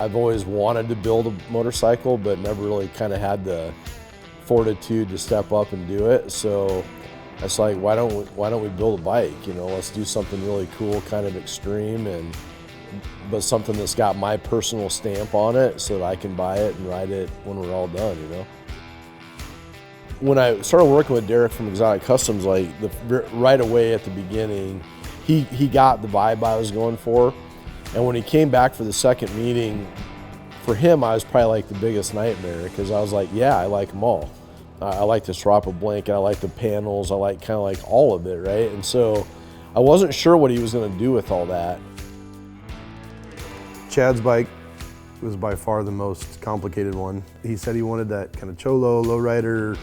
I've always wanted to build a motorcycle, but never really kind of had the fortitude to step up and do it. So it's like, why don't we build a bike? You know, let's do something really cool, kind of extreme, but something that's got my personal stamp on it so that I can buy it and ride it when we're all done, you know? When I started working with Derek from Xotic Customs, like right away at the beginning, he got the vibe I was going for. And when he came back for the second meeting, for him, I was probably like the biggest nightmare, because I was like, yeah, I like them all. I like the Strapa blanket, I like the panels, I like kind of like all of it, right? And so I wasn't sure what he was gonna do with all that. Chad's bike was by far the most complicated one. He said he wanted that kind of cholo, lowrider,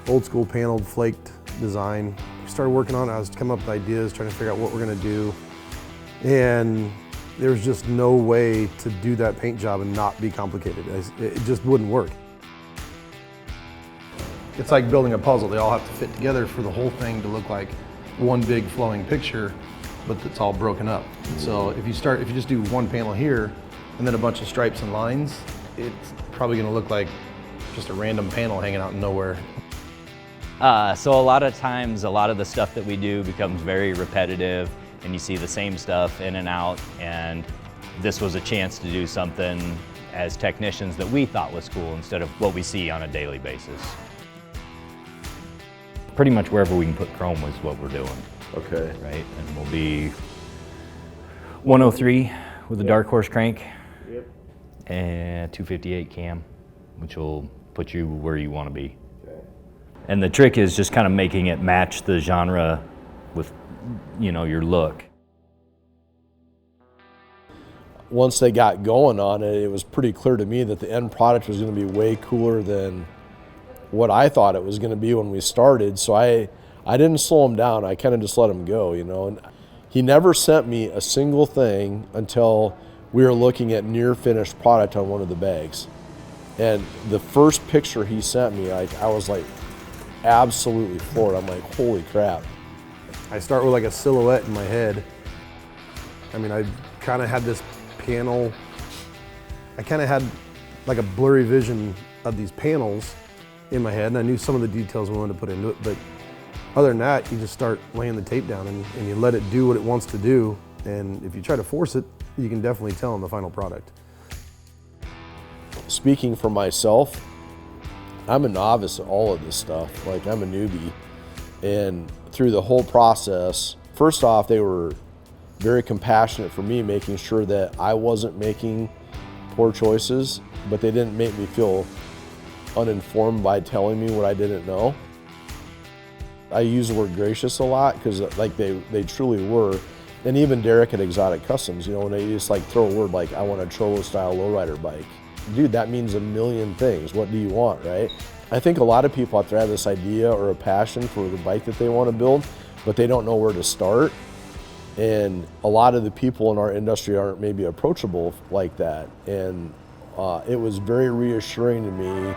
old school paneled, flaked design. We started working on it, I was coming up with ideas, trying to figure out what we're gonna do. And there was just no way to do that paint job and not be complicated. It just wouldn't work. It's like building a puzzle. They all have to fit together for the whole thing to look like one big flowing picture, but it's all broken up. So if you just do one panel here and then a bunch of stripes and lines, it's probably gonna look like just a random panel hanging out in nowhere. So a lot of times, a lot of the stuff that we do becomes very repetitive, and you see the same stuff in and out, and this was a chance to do something as technicians that we thought was cool instead of what we see on a daily basis. Pretty much wherever we can put chrome is what we're doing. Okay. Right, and we'll be 103 with a dark horse crank, and 258 cam, which will put you where you want to be. Okay. And the trick is just kind of making it match the genre with, you know, your look. Once they got going on it, it was pretty clear to me that the end product was going to be way cooler than what I thought it was going to be when we started. So I didn't slow him down. I kind of just let him go, you know. And he never sent me a single thing until we were looking at near finished product on one of the bags. And the first picture he sent me, I was like absolutely floored. I'm like, holy crap. I start with like a silhouette in my head. I mean, I kind of had this panel. I kind of had like a blurry vision of these panels in my head, and I knew some of the details we wanted to put into it, but other than that, you just start laying the tape down and you let it do what it wants to do, and if you try to force it, you can definitely tell in the final product. Speaking for myself, I'm a novice at all of this stuff. Like, I'm a newbie, and through the whole process, first off, they were very compassionate for me, making sure that I wasn't making poor choices, but they didn't make me feel uninformed by telling me what I didn't know. I use the word gracious a lot, because like they truly were. And even Derek at Xotic Customs, you know, when they just like throw a word like, I want a Cholo style lowrider bike. Dude, that means a million things. What do you want, right? I think a lot of people out there have this idea or a passion for the bike that they want to build, but they don't know where to start. And a lot of the people in our industry aren't maybe approachable like that. And it was very reassuring to me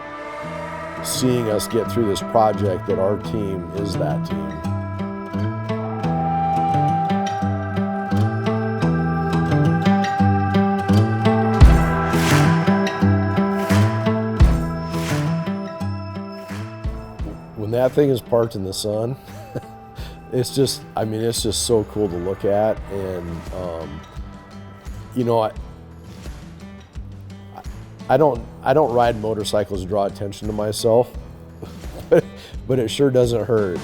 seeing us get through this project that our team is that team. When that thing is parked in the sun, it's just, I mean, it's just so cool to look at. And, you know, I don't ride motorcycles to draw attention to myself, but it sure doesn't hurt.